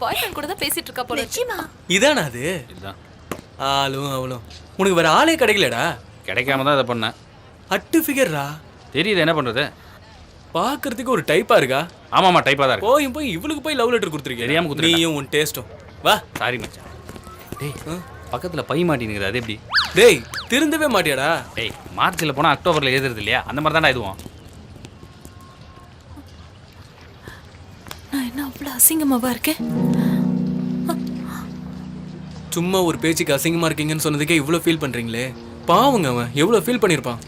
பாய் friend கூட தான் பேசிட்டு இருக்கா போல. நிச்சயமா இதானா அது? இதுதான். ஆளும் அவளும் உனக்கு வேற ஆளே கிடைக்கலடா. கிடைக்காம தான் இதை பண்ணேன். அட்டு ஃபிகர்ரா. தெரியுது என்ன பண்ணுறது. பார்க்கறதுக்கு ஒரு டைப்பா இருக்கா. ஆமாம்மா டைப்பாக தான் இருக்கு. போய் இவளுக்கு போய் லவ் லெட்டர் கொடுத்துருக்கேன். தெரியாம கொடுத்துருக்கேன். நீயும் உன் டேஸ்ட்டும். வா. சாரி மச்சான். டேய் பக்கத்தில் பை மாட்டினுக்குது அது எப்படி? டேய் திருந்தவே மாட்டியாடா? டேய் மார்ச்சில் போனால் அக்டோபரில் எழுதுறது இல்லையா, அந்த மாதிரி தான்டா இதுவும். நான் என்ன அவ்வளோ அசிங்கமாவா இருக்கேன்? சும்மா ஒரு பேச்சுக்கு அசிங்கமா இருக்கீங்கன்னு சொன்னதுக்கே இவ்வளோ ஃபீல் பண்றீங்களே. பாவங்க அவன் எவ்வளோ ஃபீல் பண்ணியிருப்பான்.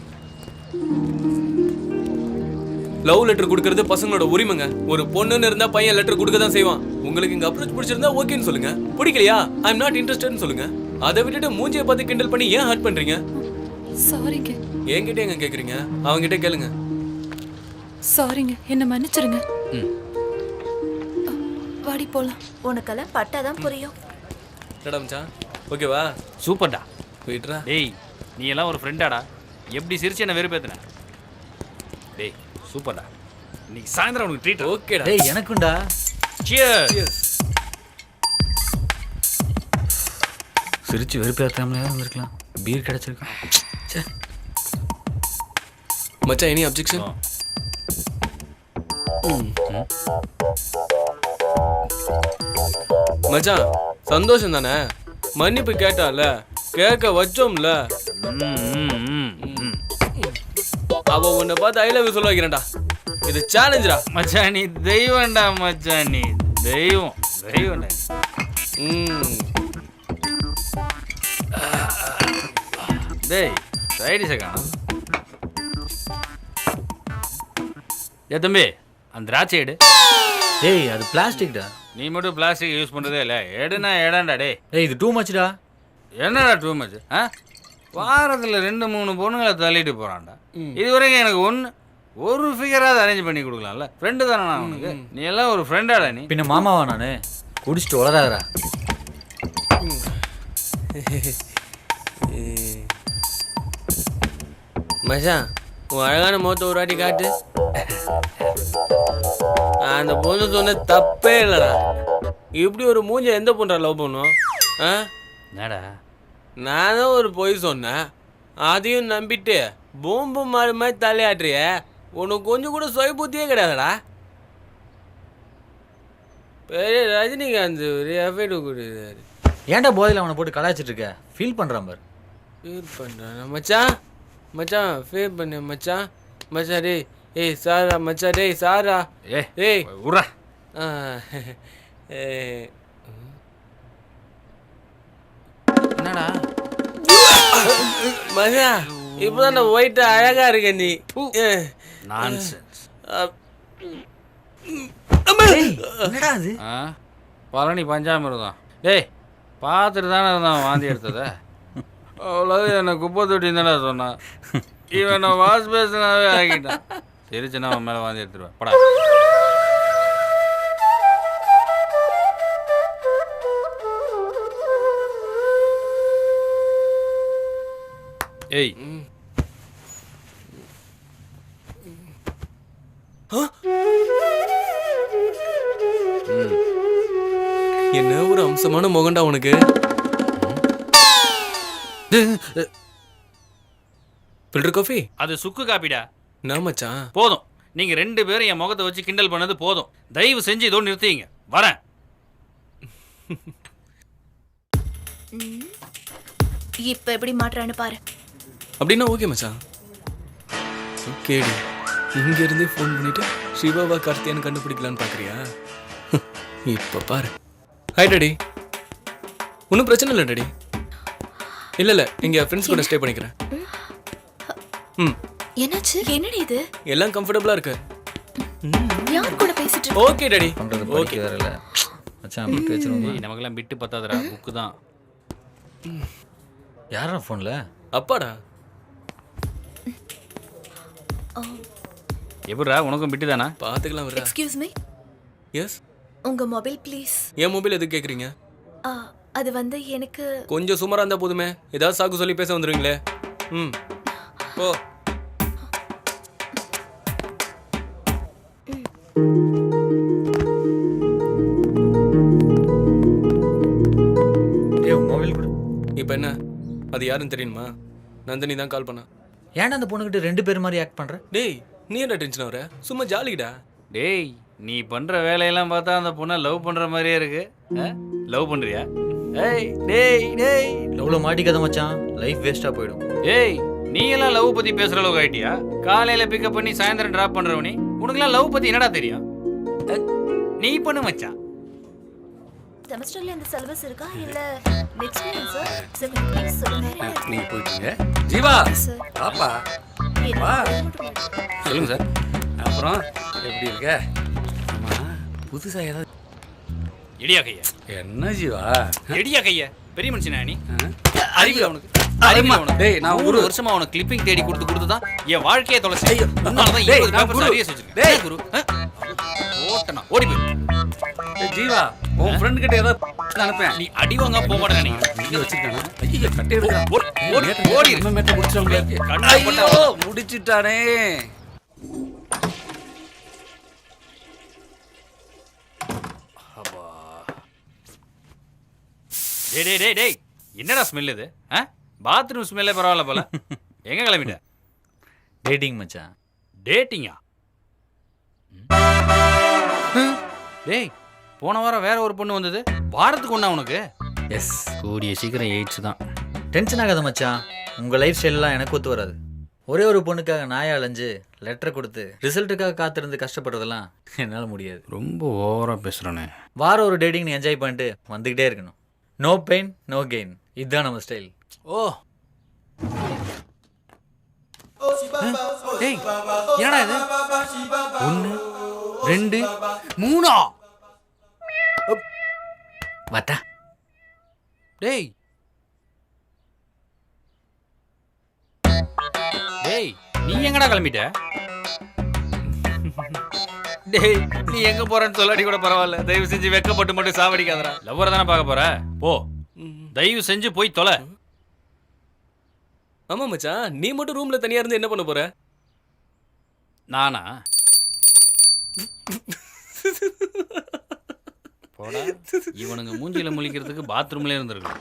லவ் லெட்டர் கொடுக்கறது பசங்களோட உரிமைங்க. ஒரு பொண்ணுன்னு இருந்தா பையன் லெட்டர் கொடுக்க தான் செய்வான். உங்களுக்கு இங்க அப்ரோச் பிடிச்சிருந்தா ஓகேன்னு சொல்லுங்க. பிடிக்கலையா ஐ எம் நாட் இன்ட்ரெஸ்டட்னு சொல்லுங்க. அதை விட்டுட்டு மூஞ்சியை பார்த்து கிண்டல் பண்ணி ஏன் ஹர்ட் பண்றீங்க? சாரிங்க. என்கிட்ட எங்க கேக்குறீங்க? அவங்கிட்ட கேளுங்க. சாரிங்க, என்ன மன்னிச்சிருங்க. ம் வாடி போலாம். உனக்கெல்லாம் பட்டாதான் புரியும். மச்சான் ஓகேவா? சூப்பர்டா. போயிட்டுறா. டேய் நீ எல்லாம் ஒரு ஃப்ரெண்டாடா. எப்படி சிரிச்சு என்ன வெறுப்பேத்துன? டேய் சூப்பர்டா. இன்னைக்கு சாயந்தரம் உனக்கு ட்ரீட். ஓகேடா. டேய் எனக்குண்டா. சியர்ஸ். சிரிச்சு வெறுப்பேற்றாமலே வந்திருக்கலாம். பீர் கிடைச்சிருக்கான். மச்சான் எனி அப்ஜெக்ஷன்? மச்சான் சந்தோஷம் தானே? மன்னிப்பு கேட்டால கேட்க வச்சோம்ல. அவ உன்னை பார்த்து ஐ லவ் யூ சொல்ல வைக்கிறேன்டா. இது சேலஞ்சுடா. மச்சான் நீ தெய்வம்டா. மச்சான் நீ தெய்வம் தெய்வம்டா. டேய் சைடிஸை காணும். ஏ தம்பி அந்த திராட்சை எடு. டேய் அது பிளாஸ்டிக்டா. நீ மட்டும் பிளாஸ்டிக் யூஸ் பண்ணுறதே இல்லை. எடுனா எடாண்டா. டே டேய் இது டூ மச்டா. என்னடா டூ மச்? ஆ வாரத்தில் 2-3 பொண்ணுங்களை தள்ளிட்டு போகிறான்டா. இது வரைக்கும் எனக்கு ஒரு ஃபிகராவது அரேஞ்ச் பண்ணி கொடுக்கலாம்ல. ஃப்ரெண்டு தானே நான் உனக்கு. நீ எல்லாம் ஒரு ஃப்ரெண்டாடா நீ. பின்ன மாமாவா நானு? குடிச்சிட்டு வளராதரா. மச்சான் உன் அழகான முகத்தை ஒரு வாட்டி காட்டு. அந்த பொண்ணு சொன்ன தப்பே இல்லைடா. இப்படி ஒரு மூஞ்ச எந்த பொண்ணா லவ் பண்ணும்? என்னடா நானும் ஒரு பொய் சொன்னேன். அதையும் நம்பிட்டு பூம்பு மாடு மாதிரி தலையாட்டுறிய. உனக்கு கொஞ்சம் கூட சுய புத்தியே கிடையாதுடா. பெரிய ரஜினிகாந்த் ஒரு எஃபைடு கொடுக்குறாரு. ஏன்டா போதையில் அவனை போட்டு கலாய்ச்சிட்டு இருக்க? ஃபீல் பண்ணுறான் பாரு. ஃபீல் பண்ணுறான் மச்சான். மச்சான் ஃபீல் பண்ண மச்சான். மச்சான் டேய் ஏய் சாரா மச்சான். டேய் சாரா. ஏய் உர்றா. என்னடா மச்சான் இப்போதான் நான் ஒயிட்டா அழகா இருக்க நீ. நான்சென்ஸ். என்னடா அது? பழனி பஞ்சாமிர்தம். டேய் பார்த்துட்டு தானே இருந்தான் வாந்தி எடுத்தத. அவ்வளோ என்னை குப்பை தொட்டி தானே சொன்னான். இவன் நான் வாஷ் பேசினாவே ஆகிட்டான். சிரிச்சுன்னா அவன் மேலே வாந்தி எடுத்துருவேன். படா. ஏய் என்ன ஒரு அம்சமான முகண்டா உனக்கு. Filter coffee? அது சுக்கு காப்பிடா. நான் மச்சான் போதும். நீங்க 2 பேரும் என் முகத்தை வச்சு கிண்டல் பண்ணது போதும். தயவு செஞ்சு இதோடு நிறுத்திங்க. வரேன். இப்ப எப்படி மாற்றான்னு பாரு. அப்படின்னா ஓகே மச்சான். ஓகேடி. இங்க இருந்தே ஃபோன் பண்ணிட்டு சிவாவா கார்த்தியான்னு கண்டுபிடிக்கலான்னு பாக்குறியா? இப்ப பாரு. Hi daddy. ஒன்றும் பிரச்சனை இல்லை டாடி. இல்லை இங்கே ஃப்ரெண்ட்ஸ் கூட ஸ்டே பண்ணிக்கிறேன். என்னாச்சு? என்னடி இது? எல்லாம் கம்ஃபர்டபுளாக இருக்கு. யார் கூட பேசிட்டு இருக்க? Okay daddy. பண்ணுறது ஓகே வேற இல்லை மச்சான். அப்படி வச்சிருவோம். நமக்கெல்லாம் பிட்டு பத்தாதடா. புக்கு தான். யாரா ஃபோனில்? அப்பாடா. எப்படிடா உனக்கும் பிட்டு தானா? பார்த்துக்கலாம் வரா. Excuse me. எஸ். உங்க மொபைல் ப்ளீஸ். என் மொபைல் எதுக்கு கேட்குறீங்க? அது வந்து எனக்கு கொஞ்சம் சுமாராக இருந்தால் போதுமே. ஏதாவது சாக்கு சொல்லி பேச வந்துடுவீங்களே. ஓ இப்போ என்ன அது யாருன்னு தெரியுமா? நந்தினி தான் கால் பண்ணா. ஏன்டா அந்த பொண்ணுகிட்ட 2 பேர் மாதிரி ஆக்ட் பண்ற? டேய் நீ என்ன டென்ஷன் ஆகுற? சும்மா ஜாலிடா. டேய் நீ பண்ற வேலையெல்லாம் பார்த்தா அந்த பொண்ணை லவ் பண்ற மாதிரியே இருக்கு. லவ் பண்றியா? ஏய் டேய் டேய் லவ்ல மாட்டிக்காத மச்சான், லைஃப் வேஸ்டா போயிடும். ஏய் நீ எல்லாம் லவ் பத்தி பேசுற அளவுக்கு ஆயிட்டியா? காலையில பிக்கப் பண்ணி சாயந்தரம் டிராப் பண்றவனி உனக்குலாம் லவ் பத்தி என்னடா தெரியும்? நீ பண்ணு மச்சான். செமஸ்டர்ல இந்த சிலபஸ் இருக்கா இல்ல நெக்ஸ்ட் இயர் சார்? செமஸ்டர் சொல்லுங்க. நீங்க போயிட்டீங்க. ஜீவா சார் பாப்பா வா. சொல்லுங்க சார். அப்புறம் எப்படி இருக்க? ஆமா புதுசா ஏதாவது இடியா கையா. என்ன ஜீவா? இடியா கையா. பெரிய மனுஷனா நீ? ஆ? அறிவு அவனுக்கு. அறிவு அவனுக்கு. டேய், நான் ஒரு வருஷமா அவனுக்கு கிளிப்பிங் தேடி கொடுத்து தான் என் வாழ்க்கையே தொலைச்சு. உன்னால தான் டேய், 20 நான் பேப்பர்ஸ் குரு. அரியஸ் வச்சிருக்கேன். டேய். டேய் குரு. ஓட்டனா ஓடி போய். டேய், ஜீவா உன் ஃப்ரெண்ட் கிட்ட ஏதாவது அனுப்பேன். நீ அடி வாங்க போக மாட்டேன் நீ. இங்க வச்சிருக்கானா? ஐயோ கட்டே எடுக்கறான். ஓடி நம்ம மேட்ட முடிச்சோம்ல. கண்ணா ஐயோ முடிச்சிட்டானே. டேய் டேய் டேய் டேய் என்னடா ஸ்மெல் இது? பாத்ரூம் ஸ்மெல்லே பரவாயில்ல போல. எங்க கிளம்பிட்ட? டேட்டிங் மச்சான். டேட்டிங்கா? டேய் போன வாரம் வேற ஒரு பொண்ணு வந்தது. வாரத்துக்கு ஒண்ணா உனக்கு? எஸ். கூடிய சீக்கிரம் 8 தான். டென்ஷன் ஆகாத மச்சான், உங்க லைஃப் ஸ்டைல்லாம் எனக்கு ஒத்து வராது. ஒரே ஒரு பொண்ணுக்காக நாயா அலைஞ்சு லெட்டர் கொடுத்து ரிசல்ட்டுக்காக காத்திருந்து கஷ்டப்படுறதெல்லாம் என்னால் முடியாது. ரொம்ப ஓவரா பேசுறானே. வாரம் ஒரு டேட்டிங் நீ என்ஜாய் பண்ணிட்டு வந்துக்கிட்டே இருக்கணும். நோ பெயின் நோ கெயின், இதுதான் நம்ம ஸ்டைல். ஓ டேய் என்னடா இது? 1 2 3 வாட்டா. டேய் டேய் நீ எங்கடா கிளம்பிட்ட? டேய் நீ எங்க போறன்னு சொல்லாடி கூட பரவாயில்ல. தயவு செஞ்சு வெக்கப்பட்டு மட்டும் சாவடிக்காதடா. லவ்வரை தானே பார்க்க போற? போ தயவு செஞ்சு போய் தொலை. ஆமா மச்சான், நீ மட்டும் ரூம்ல தனியா இருந்து என்ன பண்ண போற? நானா? போடா இவனுங்க மூஞ்சில முழிக்கிறதுக்கு பாத்ரூம்ல இருந்திருக்கும்.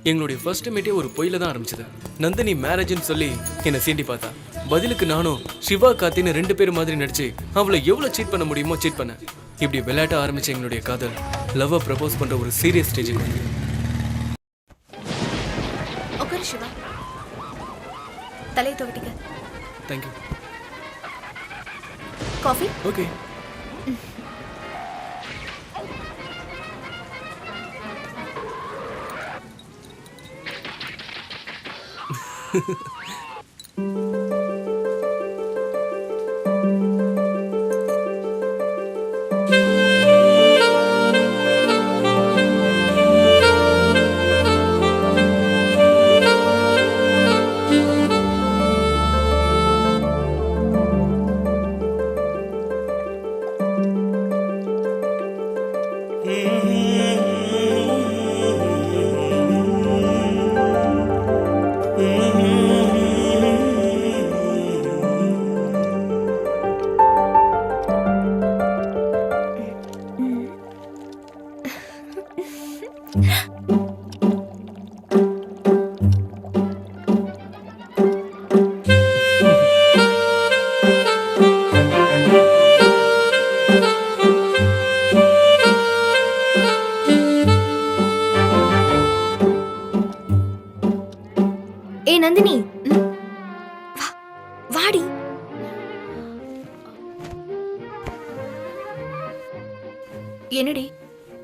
எங்களுடைய ஃபர்ஸ்ட் மீட்டே ஒரு பொய்ல தான் ஆரம்பிச்சது. நந்தினி மேரேஜ்னு சொல்லி என்னை சீண்டி பார்த்தா. பதிலுக்கு நானும் சிவா கார்த்தின்னு 2 பேர் மாதிரி நடிச்சு அவளை எவ்வளவு சீட் பண்ண முடியுமோ சீட் பண்ண. இப்படி விளையாட்ட ஆரம்பிச்ச எங்களுடைய காதல் லவ்வை ப்ரப்போஸ் பண்ற ஒரு சீரியஸ் ஸ்டேஜுக்கு வந்து. உட்காரு சிவா. தலையை துவட்டிக்க. தேங்க்யூ. காஃபி? ஓகே. ஏய் நந்தினி, வா, வாடி. என்னடி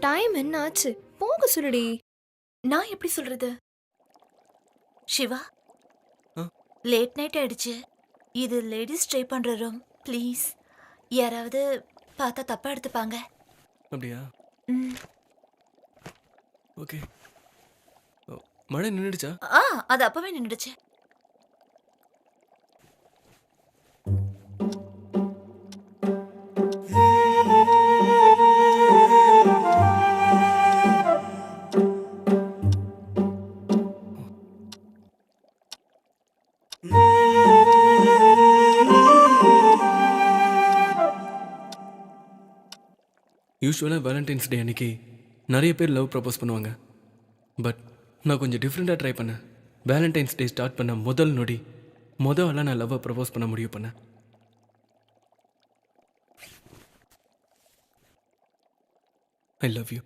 டைம் என்ன ஆச்சு? போக சொல்லுடி. நான் எப்படி சொல்றது? சிவா ஆ? லேட் நைட் ஆயிடுச்சு. இது லேடிஸ் ஸ்டே பண்ற ரூம். ப்ளீஸ் யாராவது பார்த்தா தப்பா எடுத்துப்பாங்க. அப்படியா? ம். ஓகே. மழை நின்றுடுச்சா? அது அப்பவே நின்றுடுச்சு. யூஸ்வலாக வேலண்டைன்ஸ் டே அன்னைக்கு நிறைய பேர் லவ் ப்ரப்போஸ் பண்ணுவாங்க. பட் நான் கொஞ்சம் டிஃப்ரெண்ட்டாக ட்ரை பண்ணேன். வேலண்டைன்ஸ் டே ஸ்டார்ட் பண்ண முதல் நொடி ஆளாக நான் லவ்வை ப்ரப்போஸ் பண்ண முடிவு பண்ணேன். I love you.